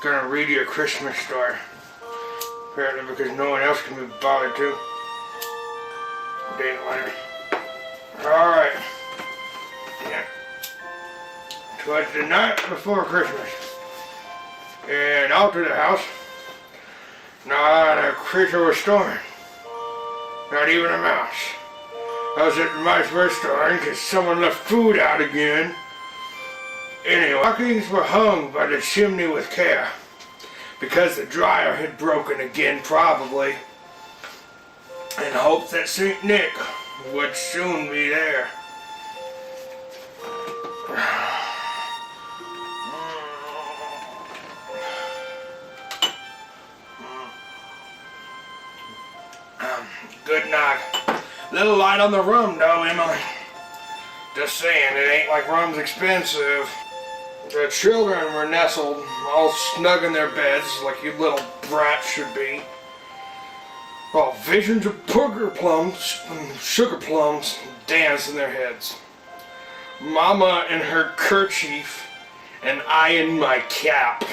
gonna read you a Christmas story. Apparently because no one else can be bothered to. Didn't let me. Alright. Yeah. 'Twas the night before Christmas. And out to the house, not a creature was stirring. Not even a mouse. I was at the mice were stirring because someone left food out again. Anyway, stockings were hung by the chimney with care, because the dryer had broken again probably, in hopes that St. Nick would soon be there. Good night. Little light on the rum though, Emily. Just saying, it ain't like rum's expensive. The children were nestled, all snug in their beds, like you little brats should be. While visions of sugar plums danced in their heads. Mama in her kerchief, and I in my cap,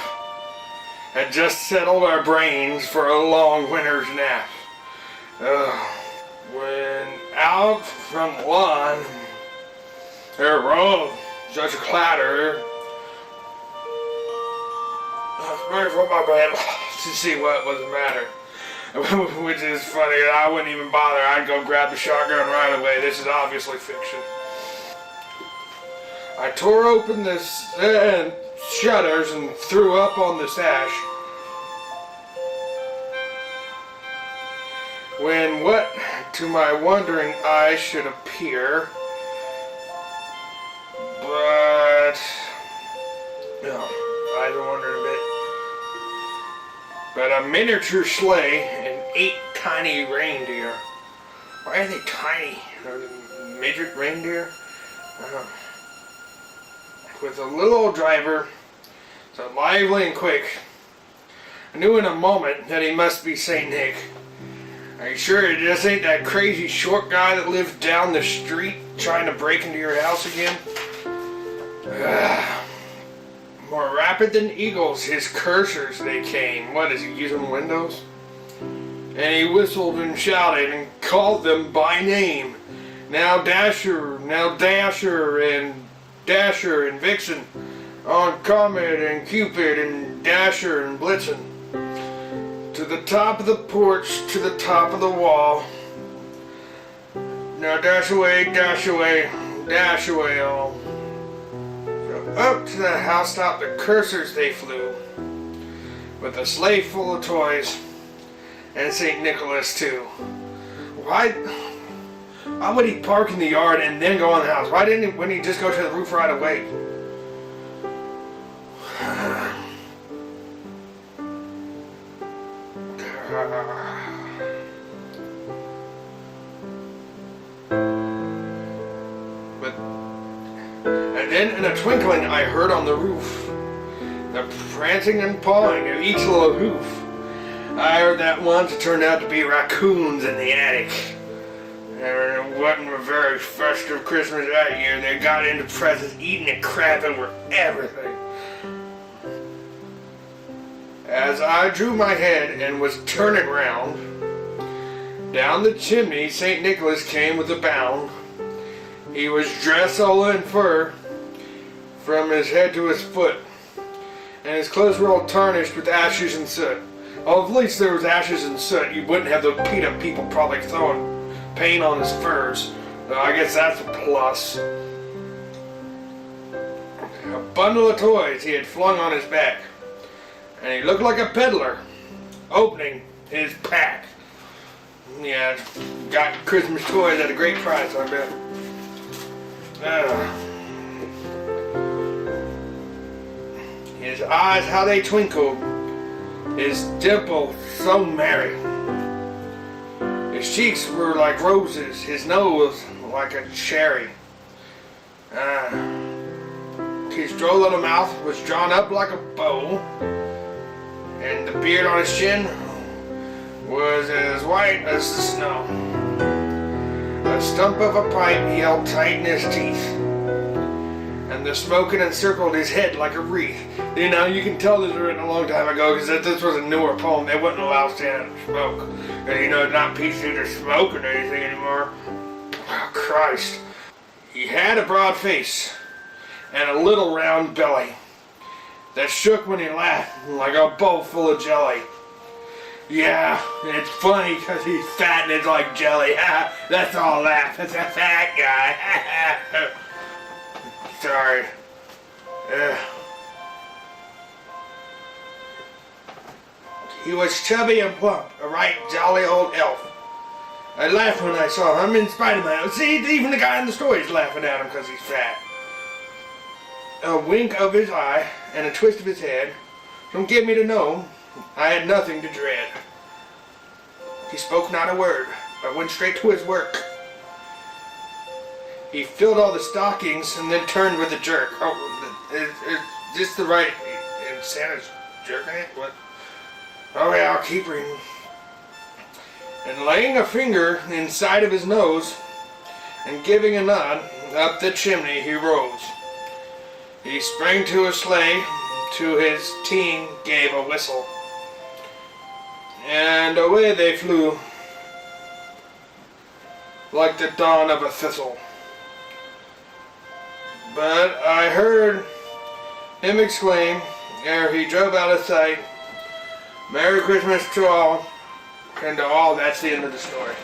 had just settled our brains for a long winter's nap. When out from the lawn, there arose such a clatter. I was ready for my bed to see what was the matter. Which is funny, I wouldn't even bother. I'd go grab the shotgun right away. This is obviously fiction. I tore open the shutters and threw up on the sash. When what to my wondering eyes should appear, but no, I don't wonder a bit. But a miniature sleigh and 8 tiny reindeer. Why are they tiny? Are they midget reindeer? With a little old driver, so lively and quick. I knew in a moment that he must be St. Nick. Are you sure it just ain't that crazy short guy that lives down the street trying to break into your house again? More rapid than eagles, his cursors they came. What, is he using Windows? And he whistled and shouted and called them by name. Now Dasher, and Vixen, on Comet and Cupid and Dasher and Blitzen. To the top of the porch, to the top of the wall. Now dash away, all. So up to the housetop, the cursors they flew, with a sleigh full of toys, and St. Nicholas too. Why would he park in the yard and then go in the house? Wouldn't he just go to the roof right away? And then in a twinkling I heard on the roof the prancing and pawing of each little hoof. I heard that once it turned out to be raccoons in the attic. And it wasn't a very festive Christmas that year. They got into presents, eating and crapping with everything. As I drew my head and was turning round, down the chimney St. Nicholas came with a bound. He was dressed all in fur, from his head to his foot, and his clothes were all tarnished with ashes and soot. Oh, at least there was ashes and soot. You wouldn't have the PETA people probably throwing paint on his furs. So I guess that's a plus. A bundle of toys he had flung on his back, and he looked like a peddler opening his pack. Yeah, got Christmas toys at a great price, I bet. His eyes, how they twinkled, his dimple so merry. His cheeks were like roses, his nose like a cherry. His droll little mouth was drawn up like a bow, and the beard on his chin was as white as the snow. A stump of a pipe he held tight in his teeth, and and the smoke encircled his head like a wreath. You know, you can tell this was written a long time ago because this was a newer poem. They wouldn't allow Santa to smoke. And you know, it's not PC to smoke or anything anymore. Oh, Christ. He had a broad face and a little round belly that shook when he laughed like a bowl full of jelly. Yeah, it's funny because he's fat and it's like jelly. That's all laugh. It's a fat guy. Sorry. He was chubby and plump, a right jolly old elf. I laughed when I saw him in spite of my... See, even the guy in the story is laughing at him because he's fat. A wink of his eye and a twist of his head don't give me to know I had nothing to dread. He spoke not a word, but went straight to his work. He filled all the stockings and then turned with a jerk. Oh, is this the right... Is Santa's jerking it? What? Okay, I'll keep reading. And laying a finger inside of his nose and giving a nod, up the chimney he rose. He sprang to a sleigh, to his team gave a whistle, and away they flew like the dawn of a thistle. But I heard him exclaim, ere he drove out of sight, "Merry Christmas to all," and to all, that's the end of the story.